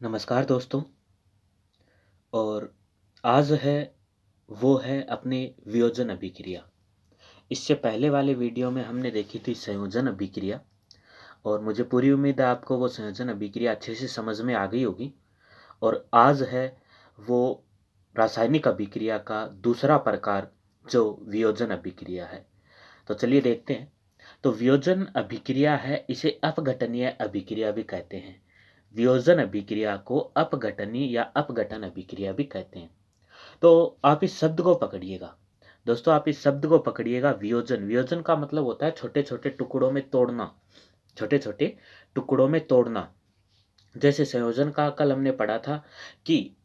नमस्कार दोस्तों। और आज है वो है अपनी वियोजन अभिक्रिया। इससे पहले वाले वीडियो में हमने देखी थी संयोजन अभिक्रिया और मुझे पूरी उम्मीद है आपको वो संयोजन अभिक्रिया अच्छे से समझ में आ गई होगी। और आज है वो रासायनिक अभिक्रिया का दूसरा प्रकार जो वियोजन अभिक्रिया है। तो चलिए देखते हैं। तो वियोजन अभिक्रिया है, इसे अपघटनीय अभिक्रिया भी कहते हैं। वियोजन अभिक्रिया को अपघटनीय या अपघटन अभिक्रिया भी कहते हैं। तो आप इस शब्द को पकड़िएगा दोस्तों, आप इस शब्द को पकड़िएगा। वियोजन, वियोजन का मतलब होता है छोटे छोटे टुकड़ों में तोड़ना, छोटे छोटे टुकड़ों में तोड़ना। जैसे संयोजन का कल हमने पढ़ा था कि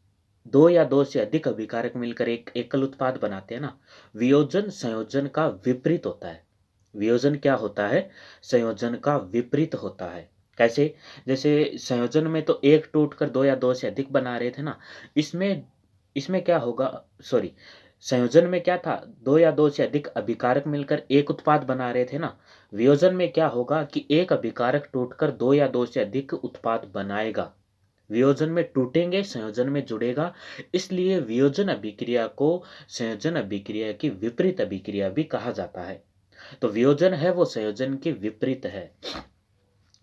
दो या दो से अधिक अभिकारक मिलकर एक एकल उत्पाद बनाते हैं ना। वियोजन संयोजन का विपरीत होता है। वियोजन क्या होता है? संयोजन का विपरीत होता है। कैसे? जैसे संयोजन में तो एक टूट कर दो या दो से अधिक बना रहे थे ना। इसमें इसमें क्या होगा? सॉरी, संयोजन में क्या था? दो या दो से अधिक अभिकारक मिलकर एक उत्पाद बना रहे थे ना। वियोजन में क्या होगा कि एक अभिकारक टूटकर दो या दो से अधिक उत्पाद बनाएगा। वियोजन में टूटेंगे, संयोजन में जुड़ेगा। इसलिए वियोजन अभिक्रिया को संयोजन अभिक्रिया की विपरीत अभिक्रिया भी कहा जाता है। तो वियोजन है वो संयोजन के विपरीत है।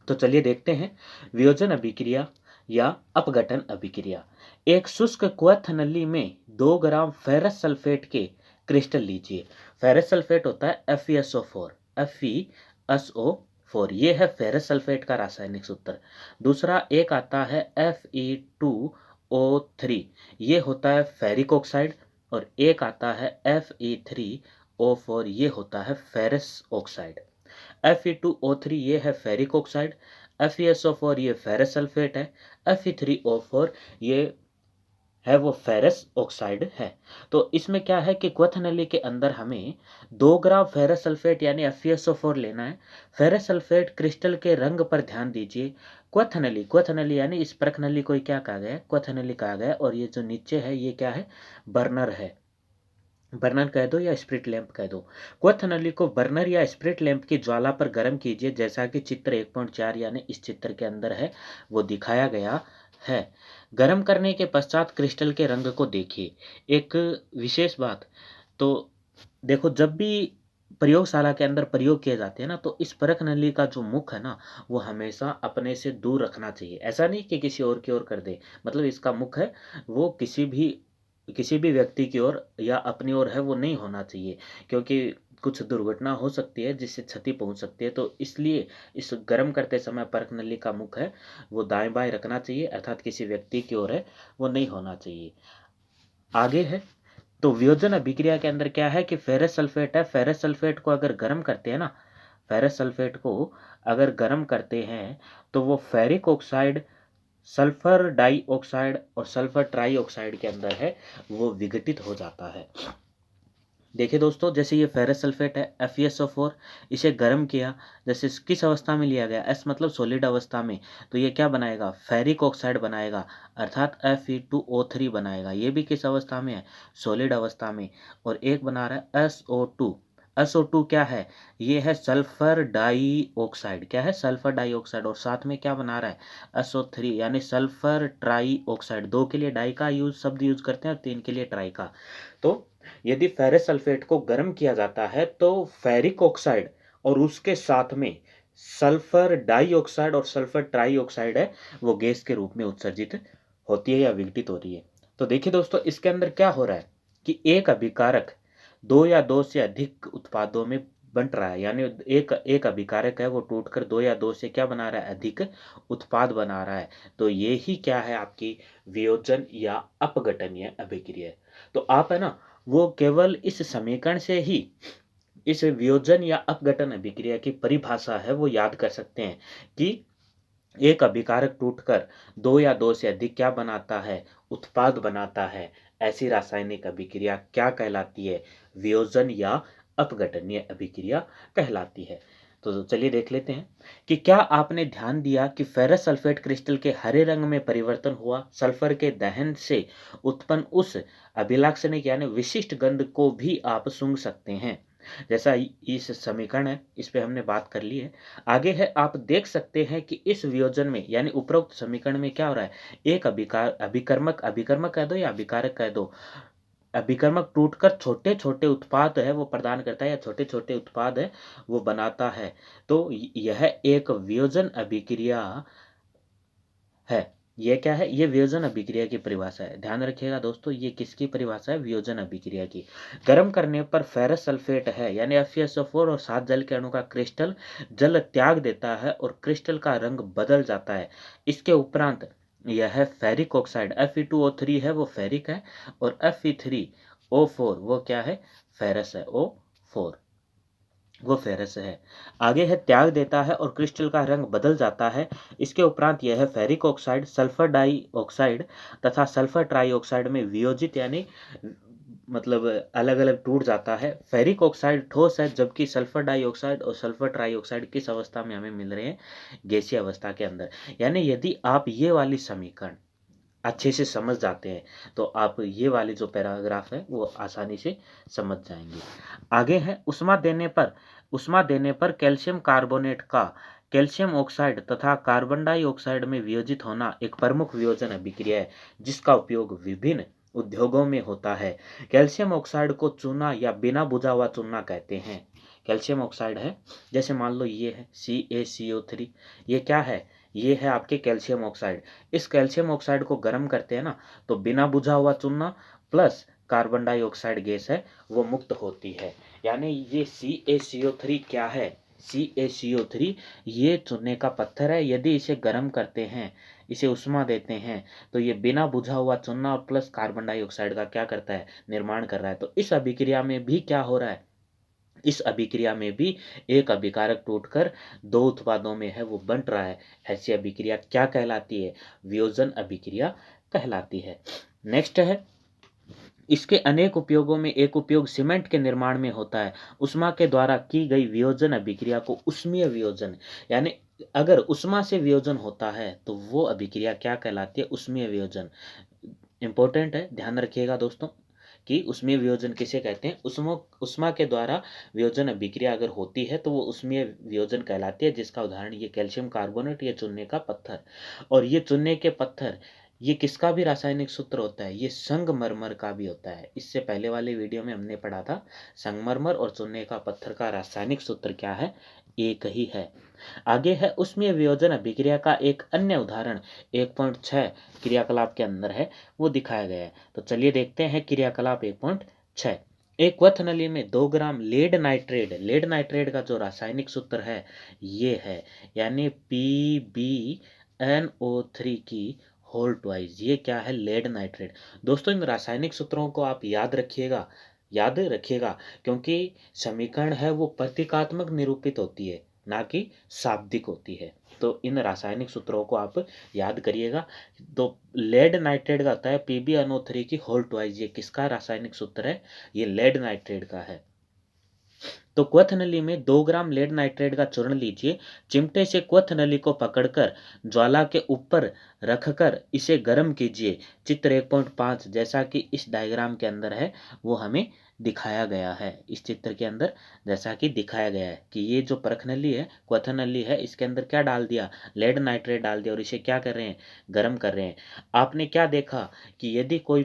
तो चलिए देखते हैं वियोजन अभिक्रिया या अपघटन अभिक्रिया। एक शुष्क क्वथ नली में 2 ग्राम फेरस सल्फेट के क्रिस्टल लीजिए। फेरस सल्फेट होता है FeSO4। FeSO4 ये है फेरस सल्फेट का रासायनिक सूत्र। दूसरा एक आता है Fe2O3, ये होता है फेरिक ऑक्साइड। और एक आता है Fe3O4, ये होता है फेरस ऑक्साइड। Fe2O3 ये है फेरिक ऑक्साइड, FeSO4 ये फेरस सल्फेट है, Fe3O4 ये है वो फेरस ऑक्साइड है। तो इसमें क्या है कि क्वथ नली के अंदर हमें 2 ग्राम फेरस सल्फेट यानी FeSO4 लेना है। फेरस सल्फेट क्रिस्टल के रंग पर ध्यान दीजिए। क्वथ नली यानी इस परख नली को क्या कहा गया है? क्वथ नली कहा गया है। और ये जो नीचे है ये क्या है? बर्नर है। बर्नर कह दो या स्प्रिट लैंप कह दो। क्वथ नली को बर्नर या स्प्रिट लैंप की ज्वाला पर गर्म कीजिए, जैसा कि चित्र 1.4 यानी इस चित्र के अंदर है वो दिखाया गया है। गर्म करने के पश्चात क्रिस्टल के रंग को देखिए। एक विशेष बात, तो देखो जब भी प्रयोगशाला के अंदर प्रयोग किए जाते हैं ना, तो इस परख नली का जो मुख है ना वो हमेशा अपने से दूर रखना चाहिए। ऐसा नहीं कि किसी और की ओर कर दे, मतलब इसका मुख है वो किसी भी व्यक्ति की ओर या अपनी ओर है वो नहीं होना चाहिए, क्योंकि कुछ दुर्घटना हो सकती है जिससे क्षति पहुंच सकती है। तो इसलिए इस गर्म करते समय परख नली का मुख है वो दाएं बाएं रखना चाहिए, अर्थात किसी व्यक्ति की ओर है वो नहीं होना चाहिए। आगे है, तो वियोजन अभिक्रिया के अंदर क्या है कि फेरस सल्फेट है। फेरस सल्फेट को अगर गर्म करते हैं ना, फेरस सल्फेट को अगर गर्म करते हैं तो वो फेरिक ऑक्साइड, सल्फर डाइऑक्साइड और सल्फर ट्राइऑक्साइड के अंदर है वो विघटित हो जाता है। देखिए दोस्तों, जैसे ये फेरस सल्फेट है FeSO4, इसे गर्म किया, जैसे किस अवस्था में लिया गया? S मतलब सॉलिड अवस्था में, तो ये क्या बनाएगा? फेरिक ऑक्साइड बनाएगा, अर्थात Fe2O3 बनाएगा। ये भी किस अवस्था में है? सॉलिड अवस्था में। और एक बना रहा है SO2। SO2 क्या है? ये है सल्फर डाइऑक्साइड। क्या है? Sulphur dioxide. और साथ में क्या बना रहा है? SO3 यानी सल्फर ट्राइऑक्साइड। 2 के लिए डाई का शब्द यूज करते हैं और 3 के लिए ट्राई का। तो यदि फेरस सल्फेट को गर्म किया जाता है तो फेरिक ऑक्साइड और उसके साथ में सल्फर डाइऑक्साइड और सल्फर ट्राइऑक्साइड है वो गैस के रूप में उत्सर्जित होती है या विघटित हो रही है। तो देखिए दोस्तों, इसके अंदर क्या हो रहा है कि एक अभिकारक दो या दो से अधिक उत्पादों में बन रहा है, यानी एक एक अभिकारक है वो टूटकर दो या दो से क्या बना रहा है? अधिक उत्पाद बना रहा है। तो ये ही क्या है? आपकी वियोजन या अपघटनीय अभिक्रिया। तो आप है ना वो केवल इस समीकरण से ही इस वियोजन या अपघटन अभिक्रिया की परिभाषा है वो याद कर सकते हैं कि एक अभिकारक टूटकर दो या दो से अधिक क्या बनाता है? उत्पाद बनाता है। ऐसी रासायनिक अभिक्रिया क्या कहलाती है? वियोजन या अपघटनीय अभिक्रिया कहलाती है। तो चलिए देख लेते हैं कि क्या आपने ध्यान दिया कि फेरस सल्फेट क्रिस्टल के हरे रंग में परिवर्तन हुआ? सल्फर के दहन से उत्पन्न उस अभिलाक्षणिक यानी विशिष्ट गंध को भी आप सूंघ सकते हैं। जैसा इस समीकरण है, इस पे हमने बात कर ली है। आगे है, आप देख सकते हैं कि इस वियोजन में यानी उपरोक्त समीकरण में क्या हो रहा है, एक अभिकर्मक अभिकर्मक कह दो या अभिकारक कह दो, अभिकर्मक टूटकर छोटे छोटे उत्पाद है वो प्रदान करता है या छोटे छोटे उत्पाद है वो बनाता है। तो यह एक वियोजन अभिक्रिया है। ये क्या है, ये वियोजन अभिक्रिया की परिभाषा है। ध्यान रखिएगा दोस्तों, ये किसकी परिभाषा है, वियोजन अभिक्रिया की। गर्म करने पर फेरस सल्फेट है यानी FeSO4 और 7 जल के अणु का क्रिस्टल जल त्याग देता है और क्रिस्टल का रंग बदल जाता है। इसके उपरांत यह है फेरिक ऑक्साइड, Fe2O3 है वो फेरिक है, और Fe3O4 वो क्या है, फेरस है, O4 वो फेरस है। आगे है, त्याग देता है और क्रिस्टल का रंग बदल जाता है। इसके उपरांत यह है ferric oxide sulphur dioxide तथा सल्फर ट्राई ऑक्साइड में वियोजित यानी मतलब अलग अलग टूट जाता है। फेरिक ऑक्साइड ठोस है, जबकि सल्फर डाइऑक्साइड और सल्फर ट्राइऑक्साइड किस अवस्था में हमें मिल रहे हैं, गैसीय अवस्था के अंदर। यानी यदि आप ये वाली समीकरण अच्छे से समझ जाते हैं तो आप ये वाली जो पैराग्राफ है वो आसानी से समझ जाएंगे। आगे है, उष्मा देने पर कैल्शियम कार्बोनेट का कैल्शियम ऑक्साइड तथा कार्बन डाइऑक्साइड में वियोजित होना एक प्रमुख वियोजन अभिक्रिया है जिसका उपयोग विभिन्न उद्योगों में होता है। कैल्शियम ऑक्साइड को चूना या बिना बुझा हुआ चूना कहते हैं। कैल्शियम ऑक्साइड है, जैसे मान लो ये है CaCO3, ये क्या है, ये है आपके कैल्शियम ऑक्साइड। इस कैल्शियम ऑक्साइड को गर्म करते हैं ना, तो बिना बुझा हुआ चूना प्लस कार्बन डाइऑक्साइड गैस है वो मुक्त होती है। यानी ये CaCO3 क्या है, CaCO3 ये चूने का पत्थर है। यदि इसे गर्म करते हैं, इसे उष्मा देते हैं, तो ये बिना बुझा हुआ चूना और प्लस कार्बन डाइऑक्साइड का क्या करता है, निर्माण कर रहा है। तो इस अभिक्रिया में भी क्या हो रहा है, इस अभिक्रिया में भी एक अभिकारक टूटकर दो उत्पादों में है वो बन रहा है। ऐसी अभिक्रिया क्या कहलाती है, वियोजन अभिक्रिया कहलाती है। नेक्स्ट है, इसके अनेक उपयोगों में एक उपयोग सीमेंट के निर्माण में होता है। उष्मा के द्वारा की गई वियोजन अभिक्रिया को उष्मीय वियोजन, यानी अगर उष्मा से वियोजन होता है तो वो अभिक्रिया क्या कहलाती है, उष्मीय वियोजन। इंपॉर्टेंट है, ध्यान रखिएगा दोस्तों कि उष्मीय वियोजन किसे कहते हैं। उष्मा के द्वारा वियोजन अभिक्रिया अगर होती है तो वो उष्मीय वियोजन कहलाती है, जिसका उदाहरण ये कैल्शियम कार्बोनेट, ये चूने का पत्थर। और ये चूने के पत्थर, ये किसका भी रासायनिक सूत्र होता है, ये संगमरमर का भी होता है। इससे पहले वाले वीडियो में हमने पढ़ा था संगमरमर और चूने का पत्थर का रासायनिक सूत्र क्या है, एक ही है। आगे है, उष्मीय वियोजन अभिक्रिया का एक अन्य उदाहरण 1.6 क्रियाकलाप के अंदर है वो दिखाया गया है। तो चलिए देखते हैं क्रियाकलाप 1.6। एक क्वथ नली में 2 ग्राम लेड नाइट्रेट का जो रासायनिक सूत्र है ये है, यानी PbNO3 की होल ट्वाइस। ये क्या है, लेड नाइट्रेट। दोस्तों इन रासायनिक सूत्रों को आप याद रखिएगा, क्योंकि समीकरण है वो प्रतीकात्मक निरूपित होती है, ना कि शाब्दिक होती है। तो इन रासायनिक सूत्रों को आप याद करिएगा। तो लेड नाइट्रेट का होता है PbNO3 की होल ट्वाइस। ये किसका रासायनिक सूत्र है, ये लेड नाइट्रेट का है। तो क्वथ नली में 2 ग्राम लेड नाइट्रेट का चूर्ण लीजिए। चिमटे से क्वथ नली को पकड़कर ज्वाला के ऊपर रखकर इसे गर्म कीजिए। चित्र 1.5 जैसा कि इस डायग्राम के अंदर है वो हमें दिखाया गया है। इस चित्र के अंदर जैसा कि दिखाया गया है कि ये जो परख नली है, क्वथ नली है, इसके अंदर क्या डाल दिया, लेड नाइट्रेट डाल दिया और इसे क्या कर रहे हैं, गर्म कर रहे हैं। आपने क्या देखा कि यदि कोई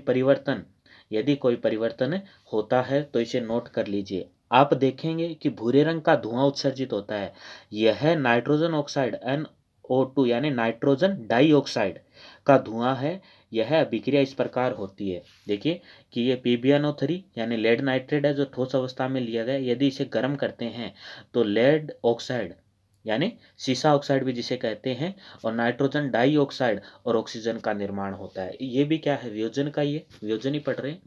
परिवर्तन होता है तो इसे नोट कर लीजिए। आप देखेंगे कि भूरे रंग का धुआं उत्सर्जित होता है। यह नाइट्रोजन ऑक्साइड NO2 यानी नाइट्रोजन डाइऑक्साइड का धुआं है। यह अभिक्रिया इस प्रकार होती है, देखिए कि ये PbNO3 यानी लेड नाइट्रेट है जो ठोस अवस्था में लिया गया। यदि इसे गर्म करते हैं तो लेड ऑक्साइड यानी सीसा ऑक्साइड भी जिसे कहते हैं, और नाइट्रोजन डाइऑक्साइड और ऑक्सीजन का निर्माण होता है। ये भी क्या है, वियोजन का, ये वियोजन ही पढ़ रहे हैं।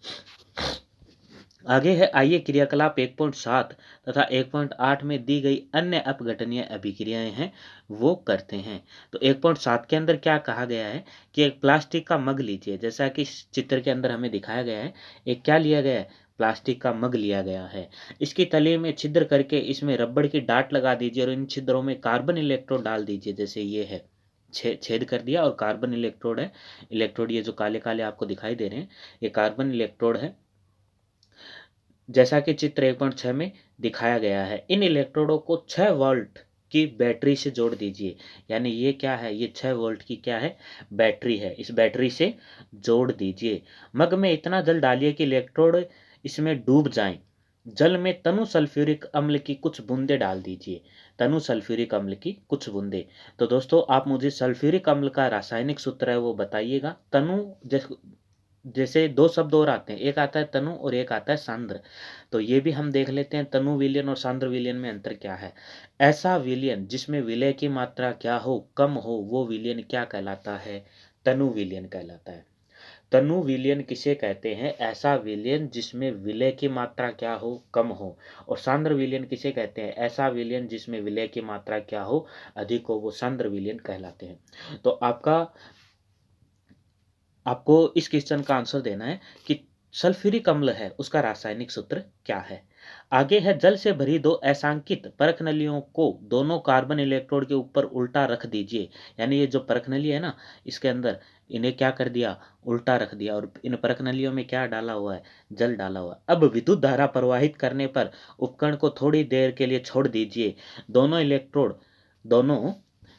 आगे है, आइए क्रियाकलाप 1.7 तथा 1.8 में दी गई अन्य अपघटनीय अभिक्रियाएं हैं वो करते हैं। तो 1.7 के अंदर क्या कहा गया है कि एक प्लास्टिक का मग लीजिए, जैसा कि इस चित्र के अंदर हमें दिखाया गया है। एक क्या लिया गया है, प्लास्टिक का मग लिया गया है। इसकी तले में छिद्र करके इसमें रबड़ की डाट लगा दीजिए और इन छिद्रों में कार्बन इलेक्ट्रोड डाल दीजिए। जैसे ये है, छेद कर दिया और कार्बन इलेक्ट्रोड है। इलेक्ट्रोड ये जो काले काले आपको दिखाई दे रहे हैं ये कार्बन इलेक्ट्रोड है। जैसा कि चित्र 1.6 में दिखाया गया है। इन इलेक्ट्रोडों को 6 वोल्ट की बैटरी से जोड़ दीजिए। यानी ये क्या है, ये 6 वोल्ट की क्या है, बैटरी है। इस बैटरी से जोड़ दीजिए। मग में इतना जल डालिए कि इलेक्ट्रोड इसमें डूब जाएं। जल में तनु सल्फ्यूरिक अम्ल की कुछ बूंदे डाल दीजिए। तनु सल्फ्यूरिक अम्ल की कुछ बूंदे। तो दोस्तों आप मुझे सल्फ्यूरिक अम्ल का रासायनिक सूत्र है वो बताइएगा। तनु जैसे दो शब्द और आते हैं, एक आता है तनु और एक आता है सांद्र। तो ये भी हम देख लेते हैं, तनु विलयन और सांद्र विलयन में अंतर क्या है। ऐसा विलयन जिसमें विलय की मात्रा क्या हो, कम हो, वो विलयन क्या कहलाता है, तनु विलयन कहलाता है। तनु विलयन किसे कहते हैं, ऐसा विलयन जिसमें विलय की मात्रा क्या हो, कम हो। और सांद्र विलयन किसे कहते हैं, ऐसा विलयन जिसमें विलय की मात्रा क्या हो, अधिक हो, वो सांद्र विलयन कहलाते हैं। तो आपको इस क्वेश्चन का आंसर देना है कि सल्फ्यूरिक अम्ल है उसका रासायनिक सूत्र क्या है। आगे है, जल से भरी दो असांकित परख नलियों को दोनों कार्बन इलेक्ट्रोड के ऊपर उल्टा रख दीजिए। यानी ये जो परख नली है ना, इसके अंदर इन्हें क्या कर दिया, उल्टा रख दिया, और इन परख नलियों में क्या डाला हुआ है, जल डाला हुआ है। अब विद्युत धारा प्रवाहित करने पर उपकरण को थोड़ी देर के लिए छोड़ दीजिए। दोनों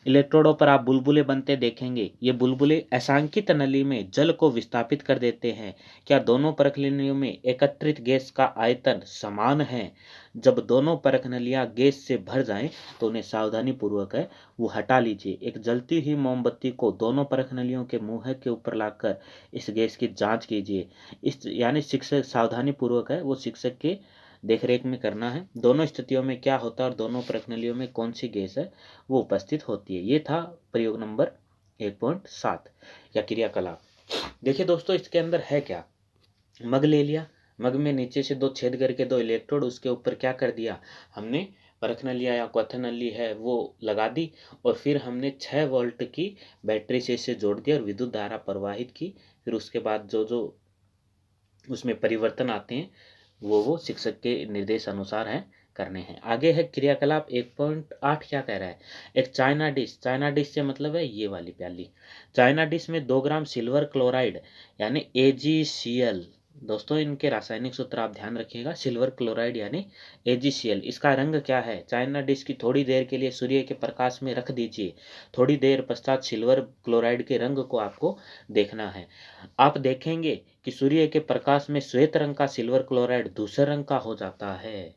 इलेक्ट्रोडों पर आप बुलबुले बनते देखेंगे। ये बुलबुले असांकित नली में जल को विस्थापित कर देते हैं। क्या दोनों परख नलियों में एकत्रित गैस का आयतन समान है। जब दोनों परख नलियां गैस से भर जाएं तो उन्हें सावधानी पूर्वक है वो हटा लीजिए। एक जलती हुई मोमबत्ती को दोनों परख नलियों के मुंह के ऊपर लाकर इस गैस की जांच कीजिए। इस यानी शिक्षक सावधानी पूर्वक है वो शिक्षक के देखरेख में करना है। दोनों स्थितियों में क्या होता है और दोनों परख नलियों में कौन सी गैस है वो उपस्थित होती है। ये था प्रयोग नंबर 1.7 या क्रियाकलाप। देखिए दोस्तों इसके अंदर है क्या, मग ले लिया, मग में नीचे से दो छेद करके दो इलेक्ट्रोड, उसके ऊपर क्या कर दिया हमने, परख नलियां या क्वथन नली है वो लगा दी, और फिर हमने 6 वोल्ट की बैटरी से इसे जोड़ दिया और विद्युत धारा प्रवाहित की। फिर उसके बाद जो जो उसमें परिवर्तन आते हैं वो शिक्षक के निर्देश अनुसार है करने हैं। आगे है क्रियाकलाप 1.8 क्या कह रहा है, एक चाइना डिश, चाइना डिश से मतलब है ये वाली प्याली। चाइना डिश में 2 ग्राम सिल्वर क्लोराइड यानी AgCl, दोस्तों इनके रासायनिक सूत्र आप ध्यान रखिएगा, सिल्वर क्लोराइड यानी AgCl। इसका रंग क्या है, चाइना डिश की थोड़ी देर के लिए सूर्य के प्रकाश में रख दीजिए। थोड़ी देर पश्चात सिल्वर क्लोराइड के रंग को आपको देखना है। आप देखेंगे कि सूर्य के प्रकाश में श्वेत रंग का सिल्वर क्लोराइड धूसर रंग का हो जाता है,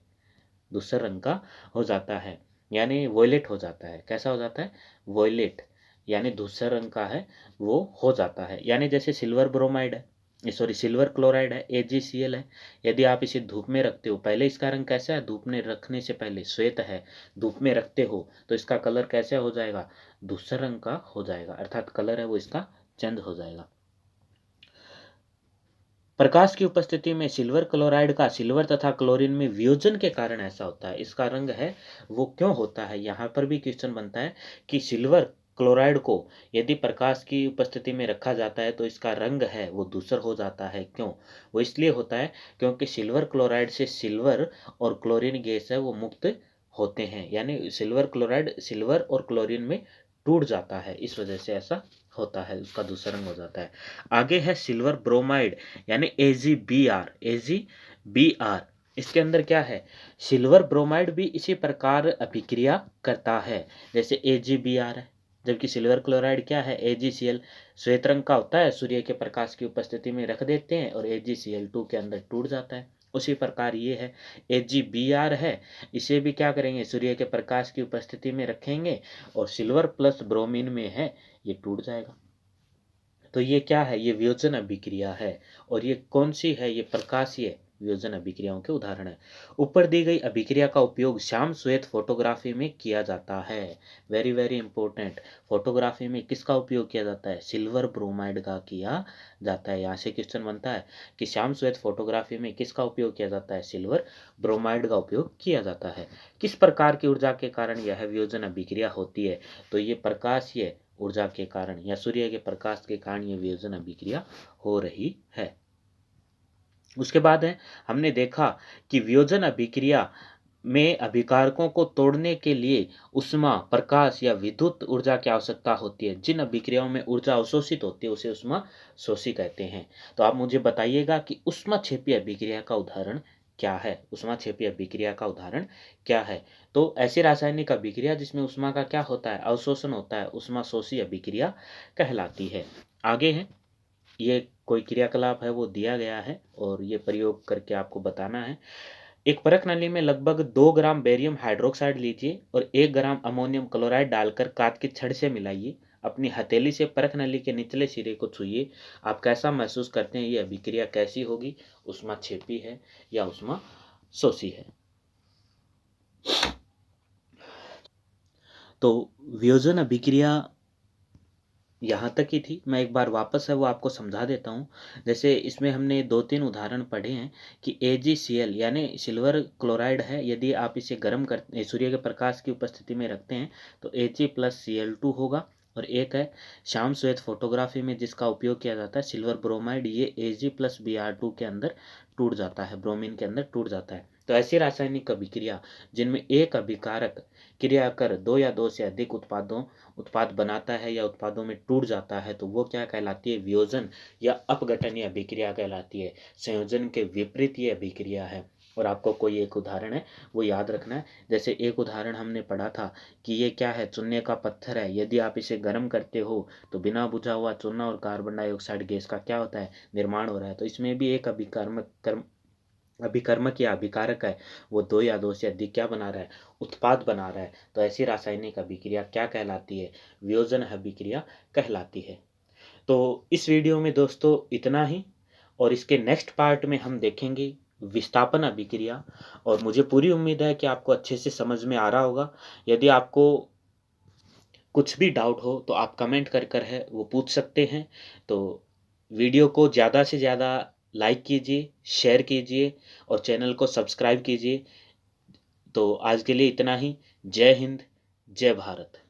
धूसर रंग का हो जाता है, यानी वॉयलेट हो जाता है। कैसा हो जाता है, वॉयलेट, यानी धूसर रंग का है वो हो जाता है। यानी जैसे सिल्वर ब्रोमाइड है, सॉरी सिल्वर क्लोराइड है, AgCl है। यदि आप इसे धूप में रखते हो, पहले इसका रंग कैसा है, धूप में रखने से पहले श्वेत है, धूप में रखते हो तो इसका कलर कैसे हो जाएगा, धूसर रंग का हो जाएगा, अर्थात कलर है वो इसका चेंज हो जाएगा। प्रकाश की उपस्थिति में सिल्वर क्लोराइड का सिल्वर तथा क्लोरीन में वियोजन के कारण ऐसा होता है। इसका रंग है वो क्यों होता है, यहाँ पर भी क्वेश्चन बनता है कि सिल्वर क्लोराइड को यदि प्रकाश की उपस्थिति में रखा जाता है तो इसका रंग है वो धूसर हो जाता है। क्यों, वो इसलिए होता है क्योंकि सिल्वर क्लोराइड से सिल्वर और क्लोरीन गैस है वो मुक्त होते हैं, यानी सिल्वर क्लोराइड सिल्वर और क्लोरीन में टूट जाता है, इस वजह से ऐसा होता है, उसका दूसरा रंग हो जाता है। आगे है सिल्वर ब्रोमाइड यानी AgBr, AgBr। इसके अंदर क्या है, सिल्वर ब्रोमाइड भी इसी प्रकार अभिक्रिया करता है जैसे AgBr है, जबकि सिल्वर क्लोराइड क्या है, AgCl श्वेत रंग का होता है, सूर्य के प्रकाश की उपस्थिति में रख देते हैं और AgCl2 के अंदर टूट जाता है। उसी प्रकार ये है AgBr है, इसे भी क्या करेंगे, सूर्य के प्रकाश की उपस्थिति में रखेंगे और सिल्वर प्लस ब्रोमीन में है ये टूट जाएगा। तो ये क्या है, ये वियोजन अभिक्रिया है। और ये कौन सी है, ये प्रकाशीय वियोजन अभिक्रियाओं के उदाहरण है। ऊपर दी गई अभिक्रिया का उपयोग श्याम श्वेत फोटोग्राफी में किया जाता है। वेरी वेरी इंपॉर्टेंट, फोटोग्राफी में किसका उपयोग किया जाता है, सिल्वर ब्रोमाइड का किया जाता है। यहाँ से क्वेश्चन बनता है कि श्याम श्वेत फोटोग्राफी में किसका उपयोग किया जाता है, सिल्वर ब्रोमाइड का उपयोग किया जाता है। किस प्रकार की ऊर्जा के कारण यह वियोजन अभिक्रिया होती है, तो ये प्रकाशीय ऊर्जा के कारण या सूर्य के प्रकाश के कारण ये वियोजन अभिक्रिया हो रही है। उसके बाद है, हमने देखा कि वियोजन अभिक्रिया में अभिकारकों को तोड़ने के लिए उष्मा, प्रकाश या विद्युत ऊर्जा की आवश्यकता होती है। जिन अभिक्रियाओं में ऊर्जा अवशोषित होती है उसे उष्मा शोषी कहते हैं। तो आप मुझे बताइएगा कि उष्मा क्षेपी अभिक्रिया का उदाहरण क्या है, ऊष्माक्षेपी अभिक्रिया का उदाहरण क्या है। तो ऐसी रासायनिक अभिक्रिया जिसमें ऊष्मा का क्या होता है, अवशोषण होता है, ऊष्माशोषी अभिक्रिया कहलाती है। आगे है, ये कोई क्रियाकलाप है वो दिया गया है और ये प्रयोग करके आपको बताना है। एक परख नली में लगभग 2 ग्राम बेरियम हाइड्रोक्साइड लीजिए और 1 ग्राम अमोनियम क्लोराइड डालकर कांच की छड़ से मिलाइए। अपनी हथेली से परख नली के निचले सिरे को छुइए। आप कैसा महसूस करते हैं, ये अभिक्रिया कैसी होगी, ऊष्माक्षेपी है या ऊष्माशोषी है। तो वियोजन अभिक्रिया यहाँ तक ही थी। मैं एक बार वापस है वो आपको समझा देता हूँ। जैसे इसमें हमने 2-3 उदाहरण पढ़े हैं कि AgCl यानी सिल्वर क्लोराइड है, यदि आप इसे गर्म कर सूर्य के प्रकाश की उपस्थिति में रखते हैं तो Ag+Cl2 होगा। और एक है श्याम श्वेत फोटोग्राफी में जिसका उपयोग किया जाता है सिल्वर ब्रोमाइड, ये Ag+Br2 के अंदर टूट जाता है, ब्रोमीन के अंदर टूट जाता है। तो ऐसी रासायनिक अभिक्रिया जिनमें एक अभिकारक क्रिया कर 2 या 2 से अधिक उत्पाद बनाता है या उत्पादों में टूट जाता है तो वो क्या कहलाती है, वियोजन या अपघटनीय अभिक्रिया कहलाती है। संयोजन के विपरीत ये अभिक्रिया है। और आपको कोई एक उदाहरण है वो याद रखना है। जैसे एक उदाहरण हमने पढ़ा था कि ये क्या है, चूने का पत्थर है, यदि आप इसे गर्म करते हो तो बिना बुझा हुआ चूना और कार्बन डाइऑक्साइड गैस का क्या होता है, निर्माण हो रहा है। तो इसमें भी एक अभिकर्मक या अभिकारक है, वो 2 या 2 से अधिक क्या बना रहा है, उत्पाद बना रहा है। तो ऐसी रासायनिक अभिक्रिया क्या कहलाती है, वियोजन अभिक्रिया कहलाती है। तो इस वीडियो में दोस्तों इतना ही, और इसके नेक्स्ट पार्ट में हम देखेंगे विस्थापन अभिक्रिया। और मुझे पूरी उम्मीद है कि आपको अच्छे से समझ में आ रहा होगा। यदि आपको कुछ भी डाउट हो तो आप कमेंट कर है वो पूछ सकते हैं। तो वीडियो को ज़्यादा से ज़्यादा लाइक कीजिए, शेयर कीजिए और चैनल को सब्सक्राइब कीजिए। तो आज के लिए इतना ही। जय हिंद, जय भारत।